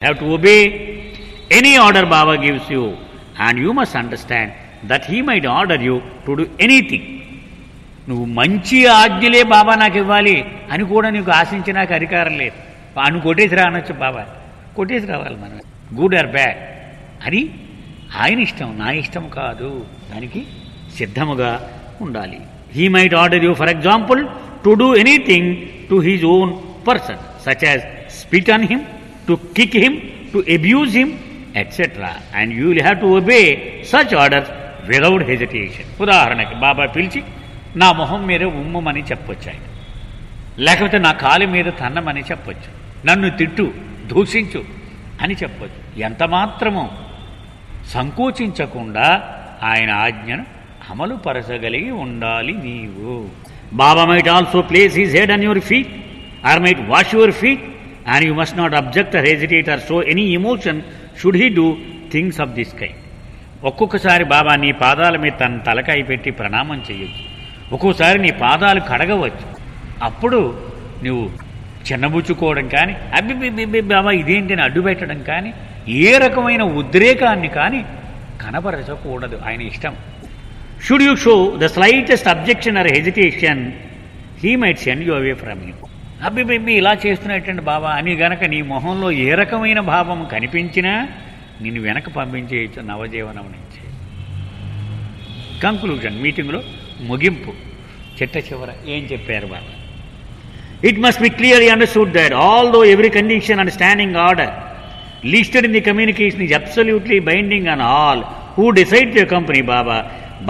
You have to obey any order Baba gives you, and you must understand that he might order you to do anything. నువ్వు మంచి ఆజ్ఞలే బాబా నాకు ఇవ్వాలి అని కూడా నీకు ఆశించి నాకు అధికారం లేదు. అను కొట్టేసి రానొచ్చు బాబా, కొట్టేసి రావాలి మనం, గుడ్ ఆర్ బ్యాడ్ అది ఆయన ఇష్టం, నా ఇష్టం కాదు. దానికి సిద్ధముగా ఉండాలి. He might order you for example to do anything to his own person, such as spit on him, to kick him, to abuse him, etc. And you will have to obey such orders without hesitation. ఉదాహరణకి బాబా పిలిచి నా మొహం మీద ఉమ్మమని చెప్పొచ్చు ఆయన, లేకపోతే నా కాలు మీద తన్నమని చెప్పొచ్చు, నన్ను తిట్టు దూషించు అని చెప్పొచ్చు. ఎంత మాత్రమో సంకోచించకుండా ఆయన ఆజ్ఞను అమలు పరచగలిగి ఉండాలి నీవు. Baba might also place his head on your feet or might wash your feet, and you must not object or hesitate or show any emotion should he do things of this kind. ఒక్కొక్కసారి బాబా నీ పాదాల మీద తన తలకాయ పెట్టి ప్రణామం చేయొచ్చు, ఒక్కోసారి నీ పాదాలు కడగవచ్చు. అప్పుడు నువ్వు చిన్నబుచ్చుకోవడం కానీ, అబ్బి బాబా ఇదేంటి అని అడ్డు పెట్టడం కానీ, ఏ రకమైన ఉద్రేకాన్ని కానీ కనపరచకూడదు. ఆయన ఇష్టం. Should you show the slightest objection or hesitation he might send you away from you. అబ్బిబిబ్బి ఇలా చేస్తున్నట్టండి బాబా అని గనక నీ మొహంలో ఏ రకమైన భావం కనిపించినా నిన్ను వెనక పంపించేయచ్చు నవజీవనం నుంచి. కంక్లూజన్, మీటింగ్లో ముగింపు, చిట్ట చివర ఏం చెప్పారు Baba? It must be clearly understood that although every condition and standing order listed in the communication is absolutely binding on all who decide to accompany Baba.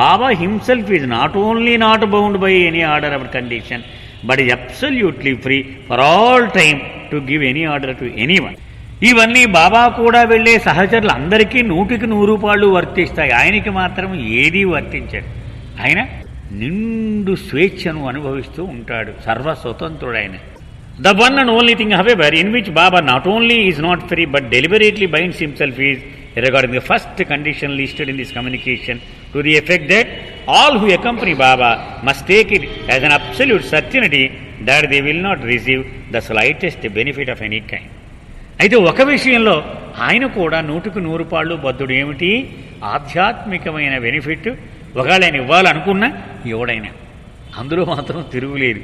Baba himself is not only not bound by any order of condition, but is absolutely free for all time to give any order to anyone. ఇవన్నీ బాబా కూడా వెళ్ళే సహచరులు అందరికీ 100% వర్తిస్తాయి. ఆయనకి మాత్రం ఏదీ వర్తించాడు. ఆయన నిండు స్వేచ్ఛను అనుభవిస్తూ ఉంటాడు, సర్వస్వతంత్రుడైన. The one and only thing, however, in which Baba not only is not free but deliberately binds himself is regarding the first condition listed in this communication, to the effect that all who accompany Baba must take it as an absolute certainty that they will not receive the slightest benefit of any kind. అయితే ఒక విషయంలో ఆయన కూడా 100% బద్ధుడు. ఏమిటి? ఆధ్యాత్మికమైన benefit ఒకవేళ ఆయన ఇవ్వాలనుకున్నా ఎవడైనా, అందులో మాత్రం తిరుగులేదు.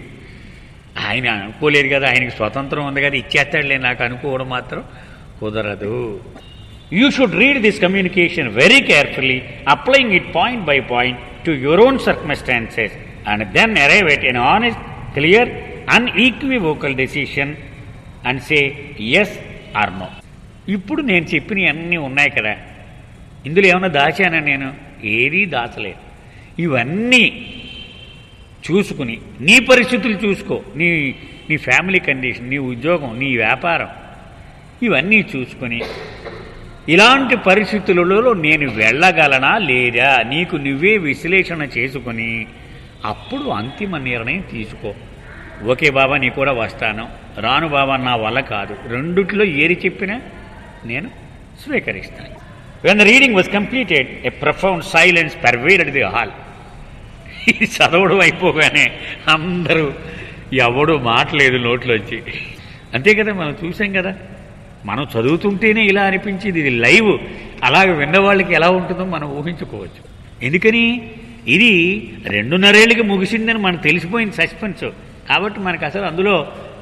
ఆయన అనుకోలేదు కదా, ఆయనకి స్వతంత్రం ఉంది కదా, ఇచ్చేస్తాడులే నాకు అనుకోవడం మాత్రం కుదరదు. You should read this communication very carefully, applying it point by point to your own circumstances, and then arrive at an honest, clear, unequivocal decision and say yes or no. ఇప్పుడు నేను చెప్పిన అన్నీ ఉన్నాయి కదా, ఇందులో ఏమైనా దాచానా? నేను ఏదీ దాచలేదు. ఇవన్నీ చూసుకుని నీ పరిస్థితులు చూసుకో, నీ ఫ్యామిలీ కండిషన్, నీ ఉద్యోగం, నీ వ్యాపారం, ఇవన్నీ చూసుకుని ఇలాంటి పరిస్థితులలో నేను వెళ్ళగలనా లేదా నీకు నువ్వే విశ్లేషణ చేసుకుని అప్పుడు అంతిమ నిర్ణయం తీసుకో. ఓకే బాబా నీ కూడా వస్తాను, రాను బాబా నా వల్ల కాదు, రెండిట్లో ఏది చెప్పినా నేను స్వీకరిస్తాను. When the reading was completed, a profound silence pervaded the hall. ఇది చదవడం అయిపోగానే అందరూ ఎవడూ మాటలేదు నోట్లోంచి. అంతే కదా, మనం చూసాం కదా, మనం చదువుతుంటేనే ఇలా అనిపించింది. ఇది లైవ్, అలాగ విన్నవాళ్ళకి ఎలా ఉంటుందో మనం ఊహించుకోవచ్చు. ఎందుకని ఇది 2.5 ఏళ్ళకి ముగిసిందని మనకు తెలిసిపోయింది సస్పెన్స్. కాబట్టి మనకు అసలు అందులో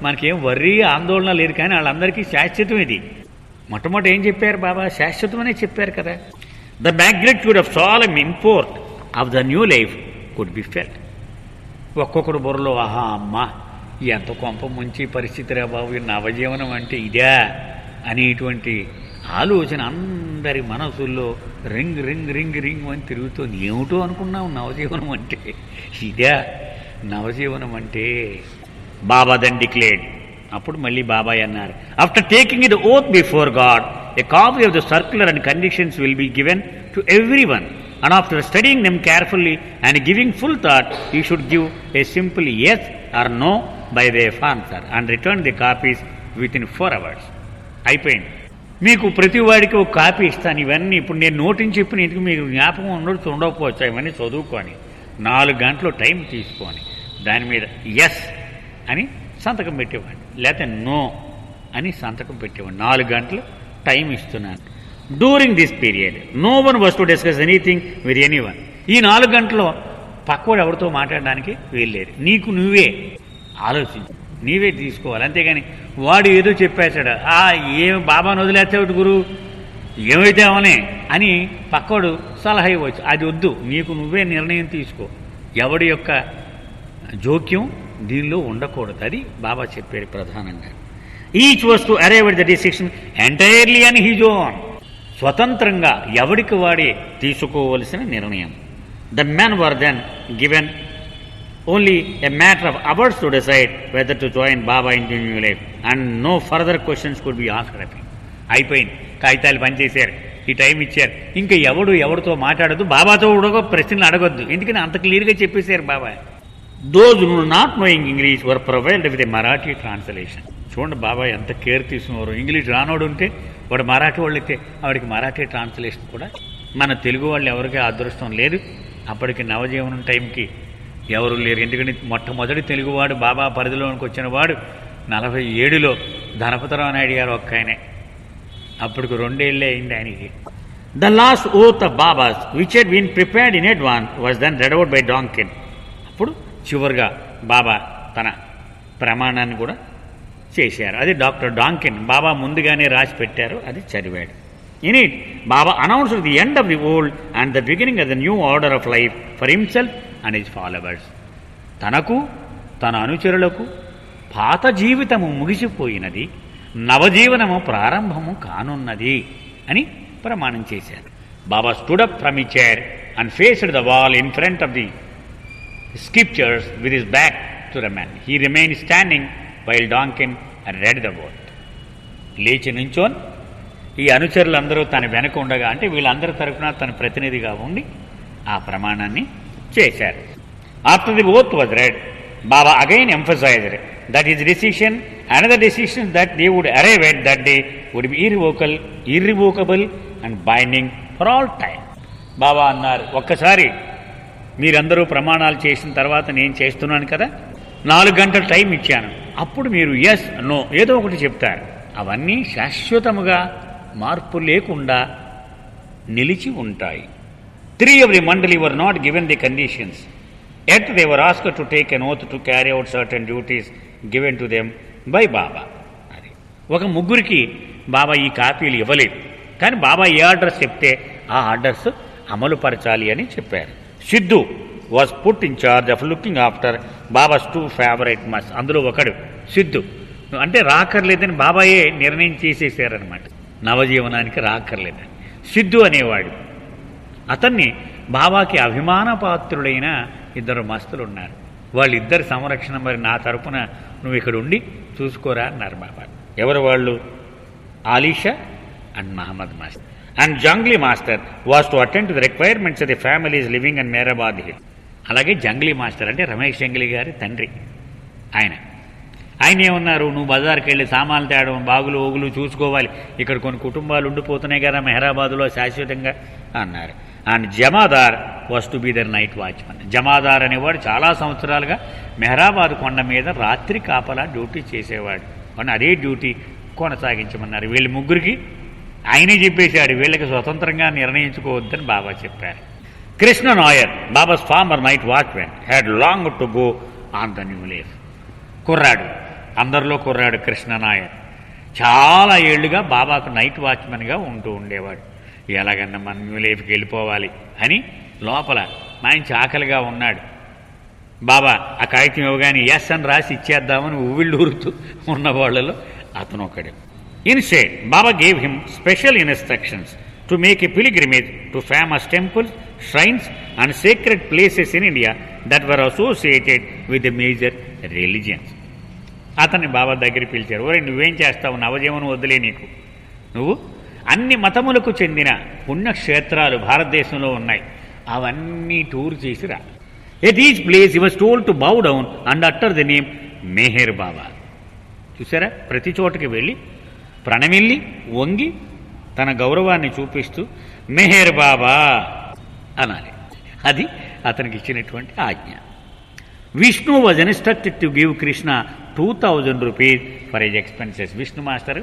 మనకేం వర్రీ ఆందోళన లేదు. కానీ వాళ్ళందరికీ శాశ్వతం ఇది. మొట్టమొదటి ఏం చెప్పారు బాబా? శాశ్వతమనే చెప్పారు కదా. The magnitude of solemn import of the new life could be felt. ఒక్కొక్కరు బుర్రలో ఆహా అమ్మా ఎంత కొంప ముంచి పరిస్థితి రా బాబు, నవజీవనం అంటే ఇదా అనేటువంటి ఆలోచన అందరి మనసుల్లో రింగ్ రింగ్ రింగ్ రింగ్ అని తిరుగుతుంది. ఏమిటో అనుకున్నాం నవజీవనం అంటే ఇదా నవజీవనం అంటే. బాబా దెన్ డిక్లేర్డ్, అప్పుడు మళ్ళీ బాబాయ్ అన్నారు, after taking it oath before God a copy of the circular and conditions will be given to every one, and after studying them carefully and giving full thought, you should give a simple yes or no by way of answer and return the copies within 4 hours. అయిపోయింది. మీకు ప్రతి వాడికి ఒక copy ఇస్తాను. ఇవన్నీ ఇప్పుడు నేను నోటిని చెప్పిన ఇంటికి మీకు జ్ఞాపకం ఉండకపోవచ్చు. ఇవన్నీ చదువుకొని 4 గంటలు టైం తీసుకొని దాని మీద ఎస్ అని సంతకం పెట్టేవాడిని, లేకపోతే నో అని సంతకం పెట్టేవాడిని. 4 గంటలు టైం ఇస్తున్నాను. During this period no one was to discuss anything with anyone. ఈ 4 గంటల్లో పక్కవాడు ఎవరితో మాట్లాడడానికి వీల్లేదు. నీకు నువ్వే ఆలోచించు, నీవే తీసుకోవాలి. అంతేగాని వాడు ఏదో చెప్పేశాడు, ఏం బాబాను వదిలేస్తాడు గురువు, ఏమైతే అవనే అని పక్కవాడు సలహా ఇవ్వచ్చు. అది వద్దు, నీకు నువ్వే నిర్ణయం తీసుకో. ఎవడి యొక్క జోక్యం దీనిలో ఉండకూడదు. అది బాబా చెప్పేది ప్రధానంగా. Each was to arrive at the decision entirely on his own. స్వతంత్రంగా ఎవడికి వాడే తీసుకోవలసిన నిర్ణయం. The men were then given only a matter of hours to decide whether to join Baba in the new life and no further questions could be asked. అయిపోయింది, కాగితాలు పనిచేశారు, ఈ time ఇచ్చారు, ఇంకా ఎవరితో మాట్లాడద్దు, బాబాతో కూడా ప్రశ్నలు అడగొద్దు. ఎందుకని అంత క్లియర్గా చెప్పేశారు Baba. Those not knowing English were provided with a Marathi translation. చూడండి బాబా ఎంత కేర్ తీసుకున్నారు. ఇంగ్లీష్ రానోడు ఉంటే వాడు మరాఠీ వాళ్ళు అయితే వాడికి మరాఠీ ట్రాన్స్లేషన్ కూడా. మన తెలుగు వాళ్ళు ఎవరికి అదృష్టం లేదు. అప్పటికి నవజీవనం టైంకి ఎవరు లేరు. ఎందుకంటే మొట్టమొదటి తెలుగువాడు బాబా పరిధిలోనికి వచ్చిన వాడు 47లో ధనపతిరావు నాయుడు గారు ఒక్క ఆయనే. అప్పటికి 2 ఏళ్ళే అయింది ఆయనకి. The last oath of Baba's which had been prepared in advance was then read out by Donkin. అప్పుడు చివరిగా బాబా తన ప్రమాణాన్ని కూడా చేశారు. అది డాక్టర్ డాంకిన్ బాబా ముందుగానే రాసి పెట్టారు, అది చదివాడు. In it Baba announced the end of the old and the beginning of the new order of life for himself and his followers. తనకు తన అనుచరులకు పాత జీవితము ముగిసిపోయినది, నవజీవనము ప్రారంభము కానున్నది అని ప్రమాణం చేశారు. Baba stood up from his chair and faced the wall in front of the scriptures with his back to the man. He remain standing while Donkin read the word. లేచి నుంచోన్ ఈ అనుచరులందరూ తన వెనక ఉండగా, అంటే వీళ్ళందరి తరఫున తన ప్రతినిధిగా ఉండి ఆ ప్రమాణాన్ని చేశారు. After the oath was red, Baba again emphasised that his decision, another decision that they would arrive at that day would be irrevocable and binding for all time. బాబా అన్నారు, ఒక్కసారి మీరందరూ ప్రమాణాలు చేసిన తర్వాత నేను చేస్తున్నాను కదా, 4 గంటల టైం ఇచ్చాను, అప్పుడు మీరు ఎస్ నో ఏదో ఒకటి చెప్తారు. అవన్నీ శాశ్వతముగా మార్పు లేకుండా నిలిచి ఉంటాయి. 3 of the mandali were not given the conditions, yet they were asked to take an oath to carry out certain duties given to them by Baba. అది ఒక 3కి బాబా ఈ కాపీలు ఇవ్వలేదు, కానీ బాబా ఏ ఆర్డర్స్ చెప్తే ఆ ఆర్డర్స్ అమలు పరచాలి అని చెప్పారు. Sidhu was put in charge of looking after Baba's 2 favourite masts. అందులో ఒకడు సిద్ధు. అంటే రాకర్లేదని బాబాయే నిర్ణయం చేసేసారనమాట, నవజీవనానికి రాకర్లేదని. సిద్ధు అనేవాడు, అతన్ని బాబాకి అభిమానపాత్రుడైన 2 మస్తులు ఉన్నారు. వాళ్ళిద్దరి సంరక్షణ మరి నా తరపున నువ్వు ఇక్కడ ఉండి చూసుకోరా అన్నారు బాబా. ఎవరు వాళ్ళు? Alisha and Mohammed master. And Jangli master was to attend to the requirements of the families living and Meherabad hill. అలాగే జంగ్లీ మాస్టర్ అంటే రమేష్ జంగ్లీ గారి తండ్రి. ఆయన ఏమన్నారు, నువ్వు బజార్కి వెళ్ళి సామాన్లు తేడం, బాగులు ఓగులు చూసుకోవాలి, ఇక్కడ కొన్ని కుటుంబాలు ఉండిపోతున్నాయి కదా మెహరాబాద్లో శాశ్వతంగా అన్నారు. And Jamadar was to be their night watchman. Jamadar అనేవాడు చాలా సంవత్సరాలుగా మెహరాబాద్ కొండ మీద రాత్రి కాపలా డ్యూటీ చేసేవాడు. అని అదే డ్యూటీ కొనసాగించమన్నారు. వీళ్ళ 3కి ఆయనే చెప్పేశాడు, వీళ్ళకి స్వతంత్రంగా నిర్ణయించుకోవద్దని బాబా చెప్పారు. Krishna Nair, Baba's former night watchmen, had long to go on the new life. కుర్రాడు, అందరిలో కుర్రాడు కృష్ణ నాయర్. చాలా ఏళ్లుగా బాబాకు నైట్ వాచ్మెన్గా ఉంటూ ఉండేవాడు. ఎలాగన్నా మన న్యూ లైఫ్కి వెళ్ళిపోవాలి అని లోపల మంచి ఆకలిగా ఉన్నాడు. బాబా ఆ కాగితం ఇవ్వగానే ఎస్ అని రాసి ఇచ్చేద్దామని ఉవ్విళ్ళూరుతూ ఉన్న వాళ్ళలో అతను ఒకడు. Instead Baba gave him special instructions to make a pilgrimage to famous temples, shrines and sacred places in India that were associated with the major religions. అతన్ని బాబా దగ్గర పిలిచారు. ఒరే నువ్వేం చేస్తావు, నవజీవనం వద్దులే నీకు, నువ్వు అన్ని మతములకు చెందిన పుణ్యక్షేత్రాలు భారతదేశంలో ఉన్నాయి, అవన్నీ టూర్ చేసిరా. At each place he was told to bow down and utter the name Meher Baba. చూసారా, ప్రతి చోటకి వెళ్ళి ప్రణమిల్లి వంగి తన గౌరవాన్ని చూపిస్తూ మెహర్ బాబా అనాలి. అది అతనికి ఇచ్చినటువంటి ఆజ్ఞ. Vishnu was instructed to give Krishna 2000 rupees for his expenses. Vishnu master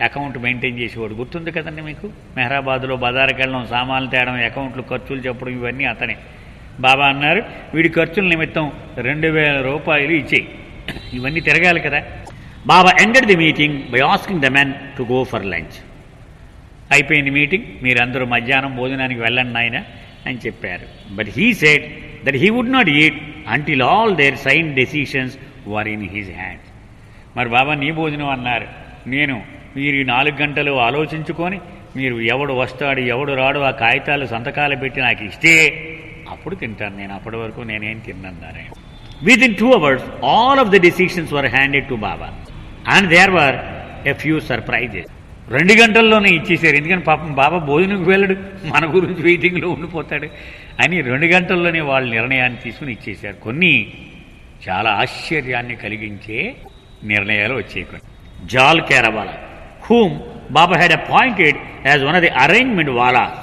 account maintain చేసేవాడు. గుర్తుంది కదండి మీకు, మెహరాబాద్లో బజార్కి వెళ్ళడం, సామాన్లు తేడం, అకౌంట్లు ఖర్చులు చెప్పడం, ఇవన్నీ అతనే. బాబా అన్నారు, వీడి ఖర్చుల నిమిత్తం 2000 రూపాయలు ఇచ్చేయి, ఇవన్నీ తిరగాలి కదా. Baba ended the meeting by asking the men to go for lunch. అయిపోయింది మీటింగ్, మీరందరూ మధ్యాహ్నం భోజనానికి వెళ్ళండి నాయన అని చెప్పారు. But he said that he would not eat until all their sign decisions were in his hands. మరి బాబా నీ భోజనం అన్నారు, నేను మీరు ఈ 4 గంటలు ఆలోచించుకొని మీరు ఎవడు వస్తాడు ఎవడు రాడు ఆ కాగితాలు సంతకాలు పెట్టి నాకు ఇస్తే అప్పుడు తింటాను, నేను అప్పటి వరకు నేనేం తిన్నాను. Within 2 hours, all of the decisions were handed to Baba. And there were a few surprises. 2 గంటల్లోనే ఇచ్చేశారు. ఎందుకని పాపం బాబా భోజనంకి వెళ్ళడు, మన గురించి వెయిటింగ్లో ఉండిపోతాడు అని 2 గంటల్లోనే వాళ్ళు నిర్ణయాన్ని తీసుకుని ఇచ్చేశారు. కొన్ని చాలా ఆశ్చర్యాన్ని కలిగించే నిర్ణయాలు వచ్చేవి. జాల్ కేరవాలా, whom Baba had appointed as one of the arrangement walas,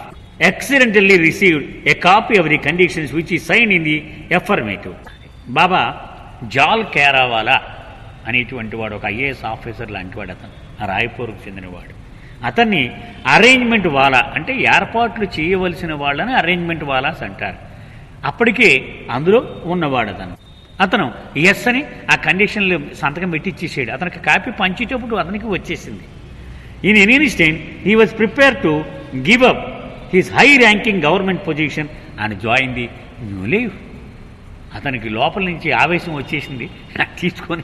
accidentally received a copy of the conditions which he signed in the affirmative. బాబా జాల్ కేరావాలా అనేటువంటి వాడు ఒక ఐఏఎస్ ఆఫీసర్ లాంటి వాడు, అతను రాయ్పూర్కు చెందినవాడు. అతన్ని అరేంజ్మెంట్ వాలా అంటే ఏర్పాట్లు చేయవలసిన వాళ్ళని అరేంజ్మెంట్ వాలాస్ అంటారు. అప్పటికే అందులో ఉన్నవాడు అతను ఎస్ అని ఆ కండిషన్లు సంతకం పెట్టి ఇచ్చేసాడు. అతనికి కాపీ పంచేటప్పుడు అతనికి వచ్చేసింది. In any instant he was prepare to give up his high ranking government position and join the new life. అతనికి లోపల నుంచి ఆవేశం వచ్చేసింది, తీసుకొని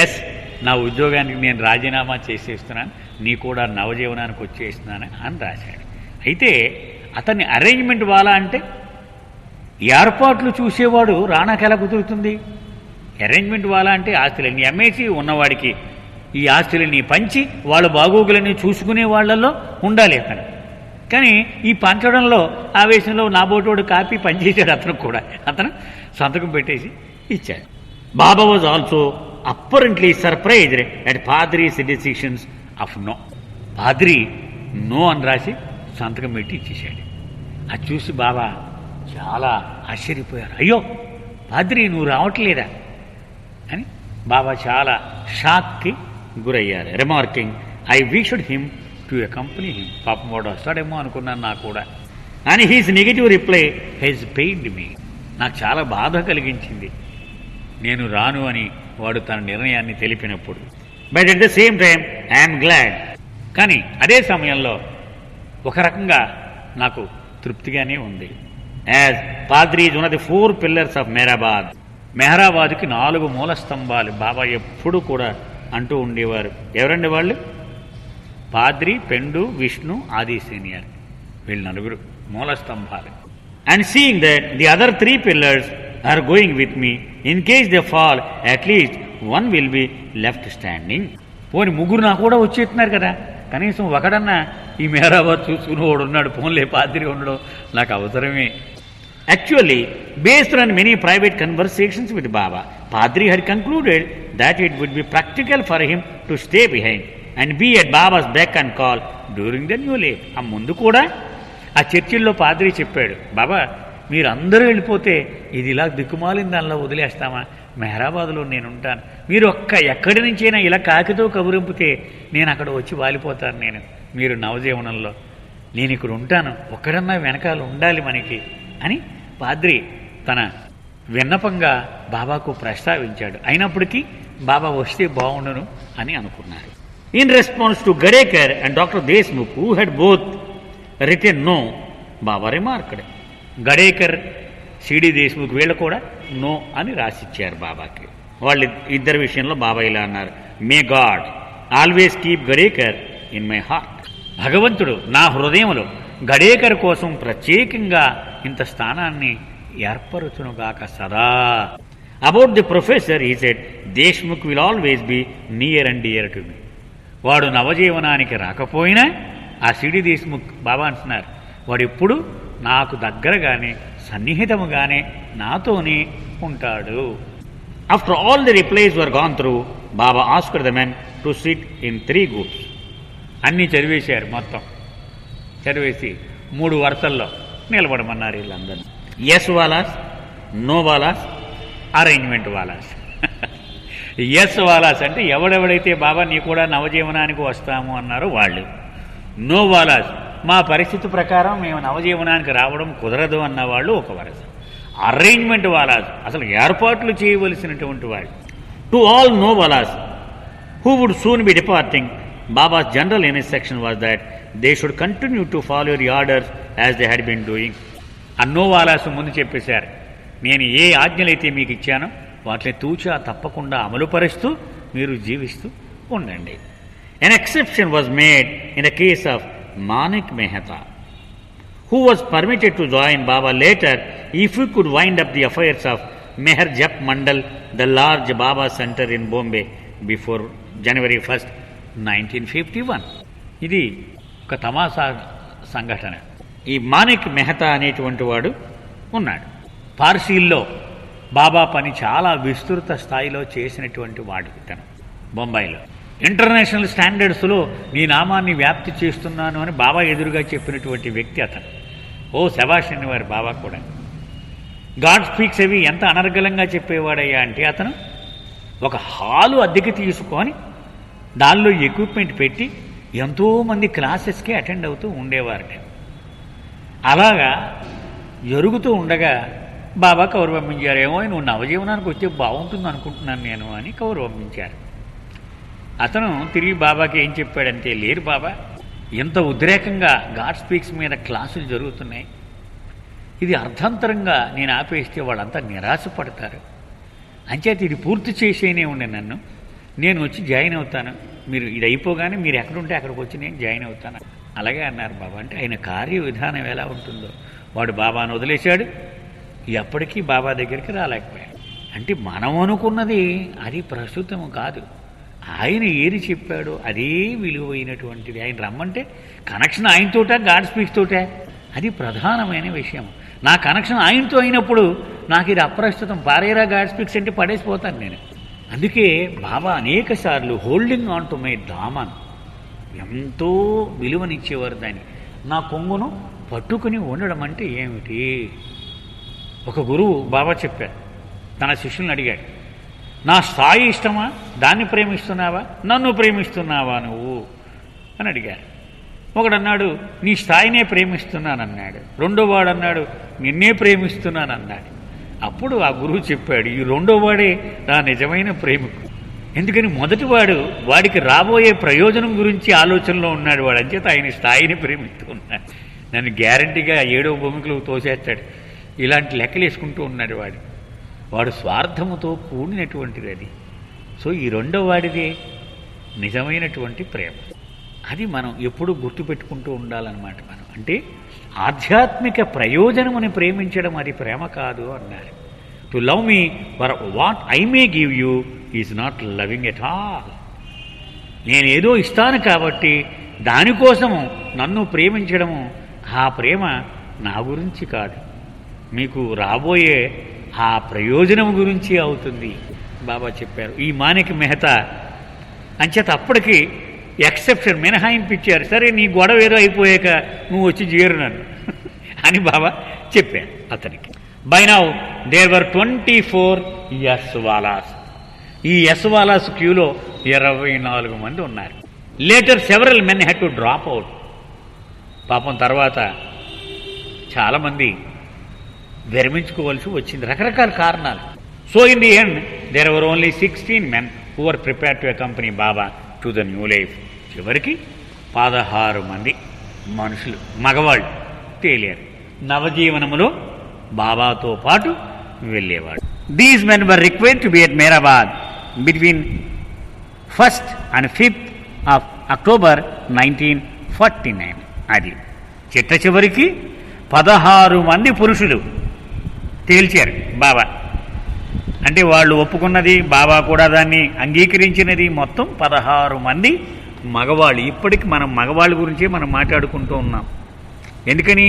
ఎస్ నా ఉద్యోగానికి నేను రాజీనామా చేసేస్తున్నాను, నీ కూడా నవజీవనానికి వచ్చేస్తున్నాను అని రాశాడు. అయితే అతన్ని అరేంజ్మెంట్ వాలా అంటే ఏర్పాట్లు చూసేవాడు రానాకు ఎలా కుదురుతుంది? అరేంజ్మెంట్ వాలా అంటే ఆస్తులన్నీ అమ్మేసి ఉన్నవాడికి ఈ ఆస్తులన్నీ పంచి వాళ్ళ బాగోగులన్నీ చూసుకునే వాళ్ళల్లో ఉండాలి అతను. కానీ ఈ పంచడంలో ఆవేశంలో నాబోటోడు కాపీ పనిచేశాడు. అతను కూడా అతను సంతకం పెట్టేసి ఇచ్చాడు. Baba was also apparently surprised at Padri's decisions of no. Padri no అని రాసి సంతకం పెట్టి ఇచ్చేసాడు. అది చూసి బాబా చాలా ఆశ్చర్యపోయారు. అయ్యో పాద్రీ నువ్వు రావట్లేదా అని బాబా చాలా షాక్కి గురయ్యారు. Remarking I wished him to accompany him. పాపం వాడు వస్తాడేమో అనుకున్నాను నాకు కూడా. And his negative reply has pained me. నాకు చాలా బాధ కలిగించింది నేను రాను అని వాడు తన నిర్ణయాన్ని తెలిపినప్పుడు. But at the same time I'm glad. కానీ అదే సమయంలో ఒక రకంగా నాకు తృప్తిగానే ఉంది. As Padri is one of the 4 pillars of Meherabad. మెహరాబాద్కి 4 మూల స్తంభాలు బాబా ఎప్పుడు కూడా అంటూ ఉండేవారు. ఎవరండి వాళ్ళు? పాద్రి, పెండు, విష్ణు, ఆది సీనియర్, వీళ్ళు 4 మూల స్తంభాలు. And seeing that the other 3 pillars are going with me, in case they fall at least 1 will be left standing. పోని 3 నాకు కూడా వచ్చేస్తున్నారు కదా, కనీసం ఒకడన్నా ఈ మెహరాబాద్ చూసుకునేవాడు ఉన్నాడు, ఫోన్లే పాద్రి ఉండడం నాకు అవసరమే. Actually, based on many private conversations with Baba, Padri had concluded that it would be practical for him to stay behind and be at Baba's beck and call during the new life. ఆ ముందు కూడా ఆ చర్చిల్లో పాద్రి చెప్పాడు, బాబా మీరందరూ వెళ్ళిపోతే ఇది ఇలా దిక్కుమాలిన దానిలో వదిలేస్తామా? మెహరాబాద్లో నేను ఉంటాను, మీరు ఎక్కడి నుంచైనా ఇలా కాకితో కబురింపితే నేను అక్కడ వచ్చి వాలిపోతాను. మీరు నవజీవనంలో నేను ఇక్కడ ఉంటాను, ఒక్కడన్నా వెనకాల ఉండాలి మనకి అని పాద్రి తన విన్నపంగా బాబాకు ప్రస్తావించాడు. అయినప్పటికీ బాబా వస్తే బాగుండును అని అనుకున్నారు. In response to Gadekar and doctor Deshmukh who had both written no, Baba remarked. Gadekar, C D Deshmukh వీళ్ళు కూడా నో అని రాసిచ్చారు బాబాకి. వాళ్ళు ఇద్దరి విషయంలో బాబా ఇలా అన్నారు, may God always keep Gadekar in my heart. భగవంతుడు నా హృదయంలో గడేకర్ కోసం ప్రత్యేకంగా ఇంత స్థానాన్ని ఏర్పరచునుగాక సదా. About the professor he said, Deshmukh will always be near and dear to me. వాడు నవజీవనానికి రాకపోయినా ఆ సిడి దేశ్ముఖ్ బాబా అంటున్నారు, వాడు ఎప్పుడు నాకు దగ్గరగానే సన్నిహితముగానే నాతోనే ఉంటాడు. After all the replies were gone through, Baba asked the men to SIT in 3 groups. అన్నీ చదివేశారు, మొత్తం చదివేసి 3 వరుసల్లో నిలబడమన్నారు వీళ్ళందరినీ. Yes wallahs, no wallahs, arrangement wallahs. Yes wallahs అంటే ఎవడెవడైతే బాబా నీ కూడా నవజీవనానికి వస్తాము అన్నారో వాళ్ళు. నో వాలాస్, మా పరిస్థితి ప్రకారం మేము నవజీవనానికి రావడం కుదరదు అన్నవాళ్ళు ఒక వరస. అరేంజ్మెంట్ వాలాస్, అసలు ఏర్పాట్లు చేయవలసినటువంటి వాళ్ళు. To all no wallahs who would soon be departing, Baba's general instruction was that they should continue to follow the orders as they had been doing. అన్నోవాలాసు ముందు చెప్పేశారు, నేను ఏ ఆజ్ఞలైతే మీకు ఇచ్చానో వాటిని తూచా తప్పకుండా అమలుపరుస్తూ మీరు జీవిస్తూ ఉండండి. An exception was made in the case of Manik Mehta, who was permitted to join Baba later if he could wind up the affairs of Meher Jap Mandal, the large Baba center in Bombay, before January 1st, 1951. ఇది ఒక తమాషా సంఘటన. ఈ మానిక్ మెహతా అనేటువంటి వాడు ఉన్నాడు. పార్సీల్లో బాబా పని చాలా విస్తృత స్థాయిలో చేసినటువంటి వాడు ఇతను. బొంబాయిలో ఇంటర్నేషనల్ స్టాండర్డ్స్లో నీ నామాన్ని వ్యాప్తి చేస్తున్నాను అని బాబా ఎదురుగా చెప్పినటువంటి వ్యక్తి అతను. ఓ శభాష్ అనేవారు బాబా కూడా. గాడ్ స్పీక్స్ అవి ఎంత అనర్గళంగా చెప్పేవాడయ్యా అంటే అతను ఒక హాలు అద్దెకి తీసుకొని దానిలో ఎక్విప్మెంట్ పెట్టి ఎంతోమంది క్లాసెస్కి అటెండ్ అవుతూ ఉండేవారు. అలాగా జరుగుతూ ఉండగా బాబా కౌరు పంపించారు. ఏమో నువ్వు నవజీవనానికి వచ్చే బాగుంటుంది అనుకుంటున్నాను నేను అని కౌరు పంపించారు. అతను తిరిగి బాబాకి ఏం చెప్పాడంటే, లేరు బాబా, ఎంత ఉద్రేకంగా గాడ్ స్పీక్స్ మీద క్లాసులు జరుగుతున్నాయి, ఇది అర్థాంతరంగా నేను ఆపేస్తే వాళ్ళంతా నిరాశపడతారు, అంచేత ఇది పూర్తి చేసేనే ఉండే నన్ను, నేను వచ్చి జాయిన్ అవుతాను, మీరు ఇది అయిపోగానే మీరు ఎక్కడుంటే అక్కడికి వచ్చి నేను జాయిన్ అవుతాను. అలాగే అన్నారు బాబా. అంటే ఆయన కార్య విధానం ఎలా ఉంటుందో, వాడు బాబాను వదిలేశాడు, ఎప్పటికీ బాబా దగ్గరికి రాలేకపోయాడు. అంటే మనం అనుకున్నది అది ప్రస్తుతము కాదు, ఆయన ఏది చెప్పాడో అదే విలువైనటువంటిది. ఆయన రమ్మంటే కనెక్షన్ ఆయనతోట గాడ్ స్పీక్స్ తోటే, అది ప్రధానమైన విషయం. నా కనెక్షన్ ఆయనతో అయినప్పుడు నాకు ఇది అప్రస్తుతం, పారేరా గాడ్ స్పీక్స్ అంటే పడేసిపోతాను నేను. అందుకే బాబా అనేక సార్లు holding on to my Daman, ఎంతో విలువనిచ్చేవారు దాన్ని. నా కొంగును పట్టుకుని ఉండడం అంటే ఏమిటి? ఒక గురువు బాబా చెప్పారు, తన శిష్యులను అడిగాడు, నా స్థాయి ఇష్టమా, దాన్ని ప్రేమిస్తున్నావా, నన్ను ప్రేమిస్తున్నావా నువ్వు అని అడిగారు. ఒకడన్నాడు నీ స్థాయినే ప్రేమిస్తున్నానన్నాడు, రెండో వాడు అన్నాడు నిన్నే ప్రేమిస్తున్నానన్నాడు. అప్పుడు ఆ గురువు చెప్పాడు, ఈ రెండో వాడే నా నిజమైన ప్రేమికుడు. ఎందుకని మొదటివాడు వాడికి రాబోయే ప్రయోజనం గురించి ఆలోచనలో ఉన్నాడు, వాడు అంచేత ఆయన స్థాయిని ప్రేమిస్తూ ఉన్నాడు. నన్ను గ్యారంటీగా 7వ భూమికలు తోసేస్తాడు, ఇలాంటి లెక్కలు వేసుకుంటూ ఉన్నాడు వాడు. వాడు స్వార్థముతో కూడినటువంటిది అది. సో ఈ రెండో వాడిదే నిజమైనటువంటి ప్రేమ. అది మనం ఎప్పుడూ గుర్తుపెట్టుకుంటూ ఉండాలన్నమాట. మనం అంటే ఆధ్యాత్మిక ప్రయోజనముని ప్రేమించడం అది ప్రేమ కాదు అన్నారు. To love me for what I may give you is not loving at all. నేనేదో ఇస్తాను కాబట్టి దానికోసము నన్ను ప్రేమించడము ఆ ప్రేమ నా గురించి కాదు, మీకు రాబోయే ఆ ప్రయోజనం గురించి అవుతుంది బాబా చెప్పారు. ఈ మానిక్ మెహతా అంచేత అప్పటికి ఎక్సెప్షన్ మినహాయింపిచ్చారు. సరే నీ గొడవ ఏదో అయిపోయాక నువ్వు వచ్చి చేరు నన్ను అని బాబా చెప్పారు అతనికి. బై నౌ దేర్ వర్ 24 యస్వాలాస్. ఈ యస్వాలాస్ క్యూలో 24 మంది ఉన్నారు. Later several men had to drop out. పాపం తర్వాత చాలామంది విరమించుకోవాల్సి వచ్చింది, రకరకాల కారణాలు. So in the end there were only 16 men who were prepared to accompany Baba to the new life. చివరికి 16 మంది మనుషులు మగవాళ్ళు తేలారు, నవజీవనములో బాబాతో పాటు వెళ్ళేవాడు. These men were required to be at Meherabad between 1st and 5th of October 1949. అది చిట్ట చివరికి 16 మంది పురుషులు తేల్చారు బాబా. అంటే వాళ్ళు ఒప్పుకున్నది, బాబా కూడా దాన్ని అంగీకరించినది, మొత్తం 16 మంది మగవాళ్ళు. ఇప్పటికి మనం మగవాళ్ళ గురించే మనం మాట్లాడుకుంటూ ఉన్నాం. ఎందుకని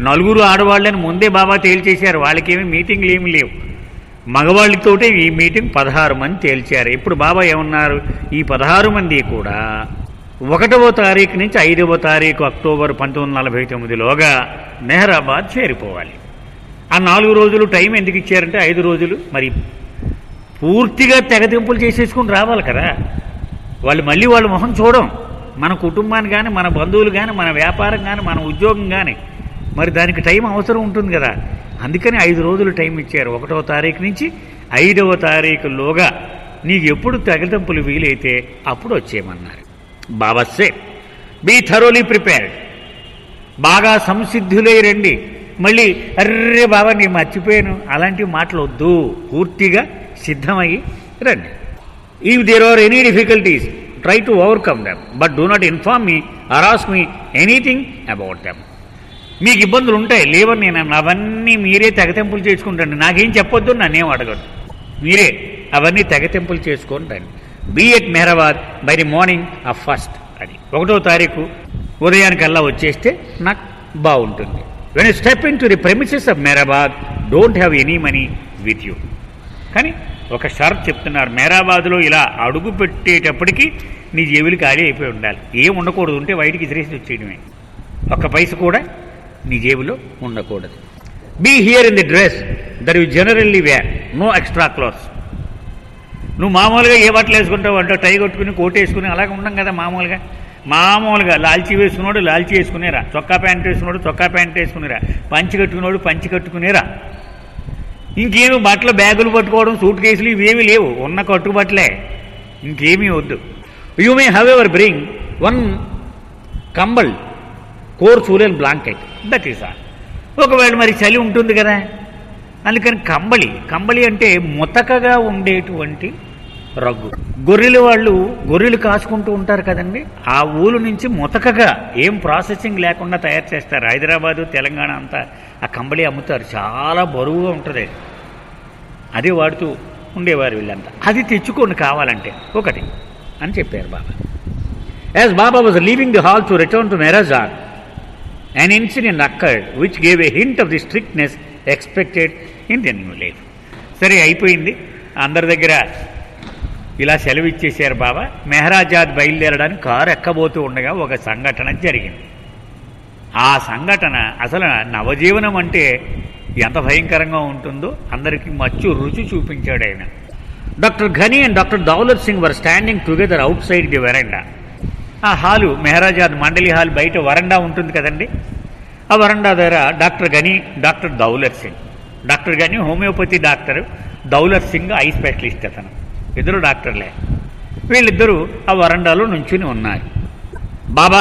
4 ఆడవాళ్ళని ముందే బాబా తేల్చేశారు, వాళ్ళకేమీ మీటింగ్లు ఏమి లేవు. మగవాళ్ళతోటే ఈ మీటింగ్ 16 మంది తేల్చారు. ఇప్పుడు బాబా ఏమన్నారు, ఈ 16 మంది కూడా 1వ తారీఖు నుంచి 5వ తారీఖు అక్టోబర్ 1949లోగా మెహరాబాద్ చేరిపోవాలి. ఆ 4 రోజులు టైం ఎందుకు ఇచ్చారంటే 5 రోజులు మరి పూర్తిగా తెగతింపులు చేసేసుకుని రావాలి కదా. వాళ్ళు మళ్ళీ వాళ్ళ మొహం చూడం, మన కుటుంబాన్ని కానీ, మన బంధువులు కానీ, మన వ్యాపారం కానీ, మన ఉద్యోగం కానీ. మరి దానికి టైం అవసరం ఉంటుంది కదా. అందుకని 5 రోజులు టైం ఇచ్చారు. 1వ తారీఖు నుంచి 5వ తారీఖులోగా నీకు ఎప్పుడు తెగతింపులు వీలైతే అప్పుడు వచ్చేయమన్నారు. బాబా సేడ్ బీ థరోలీ ప్రిపేర్డ్, బాగా సంసిద్ధులై రండి. మళ్ళీ అర్రే బాబా నేను మర్చిపోయాను అలాంటి మాటలు వద్దు, పూర్తిగా సిద్ధమయ్యి రండి. If there are any difficulties try to overcome them, but do not inform me or ask me anything about them. మీకు ఇబ్బందులు ఉంటాయి లేవని నేను అవన్నీ మీరే తెగతెంపులు చేసుకుంటాను, నాకేం చెప్పొద్దు, నన్నేం అడగద్దు, మీరే అవన్నీ తెగతెంపులు చేసుకొని రండి. Be at Meherabad by the morning of first. అది 1వ తారీఖు ఉదయానికల్లా వచ్చేస్తే నాకు బాగుంటుంది. When you step into the premises of Meherabad don't have any money with you. కానీ ఒక షరత్ చెప్తున్నారు, మెహరాబాద్లో ఇలా అడుగు పెట్టేటప్పటికి నీ జేబులు ఖాళీ అయిపోయి ఉండాలి, ఏం ఉండకూడదు, ఉంటే బయటికి ఇసిరేసి వచ్చేయడమే, ఒక్క పైస కూడా నీ జేబులో ఉండకూడదు. Be here in the dress that you generally wear, no extra clothes. నువ్వు మామూలుగా ఏ బట్టలు వేసుకుంటావు అంటే టై కొట్టుకుని కోట్ వేసుకుని అలాగే ఉండం కదా. మామూలుగా లాల్చీ వేసుకున్నాడు లాల్చీ వేసుకునేరా, చొక్కా ప్యాంట్ వేసుకున్నాడు చొక్కా ప్యాంట్ వేసుకునేరా, పంచి కట్టుకున్నాడు పంచి కట్టుకునేరా. ఇంకేమి బట్టలు బ్యాగులు పట్టుకోవడం సూట్ కేసులు ఇవేమీ లేవు, ఉన్న కట్టుబట్టలే, ఇంకేమీ వద్దు. You may have ever bring 1 kambal coarse woollen blanket, that is all. ఒకవేళ మరి చలి ఉంటుంది కదా, అందుకని కంబళి అంటే ముతకగా ఉండేటువంటి రగ్గు. గొర్రెలు కాసుకుంటూ ఉంటారు కదండి, ఆ ఊలు నుంచి ముతకగా ఏం ప్రాసెసింగ్ లేకుండా తయారు చేస్తారు. హైదరాబాదు తెలంగాణ అంతా ఆ కంబళి అమ్ముతారు, చాలా బరువుగా ఉంటుంది, అదే వాడుతూ ఉండేవారు వీళ్ళంతా. అది తెచ్చుకోండి కావాలంటే ఒకటి అని చెప్పారు Baba. As Baba was leaving the hall to return to Meherabad, an incident occurred which gave a hint of the strictness expected in the new life. సరే అయిపోయింది, అందరి దగ్గర ఇలా సెలవు ఇచ్చేశారు బాబా. మెహరాబాద్ బయలుదేరడానికి కారు ఎక్కబోతూ ఉండగా ఒక సంఘటన జరిగింది. ఆ సంఘటన అసలు నవజీవనం అంటే ఎంత భయంకరంగా ఉంటుందో అందరికీ రుచి చూపించాడు ఆయన. Doctor Ghani and doctor Daulat Singh were standing together outside the veranda. ఆ హాలు మెహరాబాద్ మండలి హాల్ బయట వరండా ఉంటుంది కదండి, ఆ వరండా దగ్గర doctor Ghani doctor Daulat Singh. Doctor Ghani homoeopathy doctor, Daulat Singh eye specialist, అతను ఇద్దరు డాక్టర్లే. వీళ్ళిద్దరూ ఆ వరండాలో నుంచుని ఉన్నారు. Baba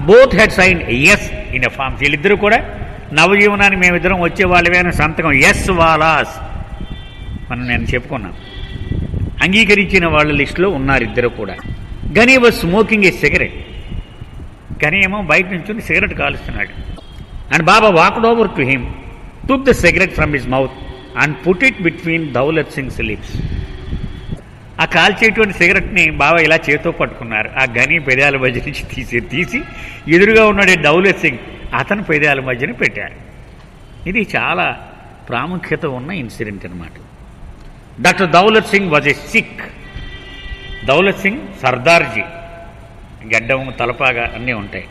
both had sign yes in a forms. వీళ్ళిద్దరూ కూడా నవజీవనాన్ని మేమిద్దరం వచ్చేవాళ్ళమే అని సంతకం, ఎస్ వాలాస్ మనం నేను చెప్పుకున్నాను, అంగీకరించిన వాళ్ళ లిస్టులో ఉన్నారు ఇద్దరు కూడా. గనీ వాజ్ స్మోకింగ్ ఏ సిగరెట్. గనీ ఏమో బయట నుంచి సిగరెట్ కాలుస్తున్నాడు. And Baba walked over to him, took the cigarette from his mouth and put it between Daulat Singh's lips. ఆ కాల్చేటువంటి సిగరెట్ని బాబా ఇలా చేతితో పట్టుకున్నారు. ఆ గనీ పెదాల మధ్య నుంచి తీసి ఎదురుగా ఉన్నాడే దౌలత్ సింగ్, అతను పెదాల మధ్యన పెట్టారు. ఇది చాలా ప్రాముఖ్యత ఉన్న ఇన్సిడెంట్ అన్నమాట. Doctor Daulat Singh was a Sikh. Daulat Singh Sardarji, గడ్డం తలపాగా అన్నీ ఉంటాయి.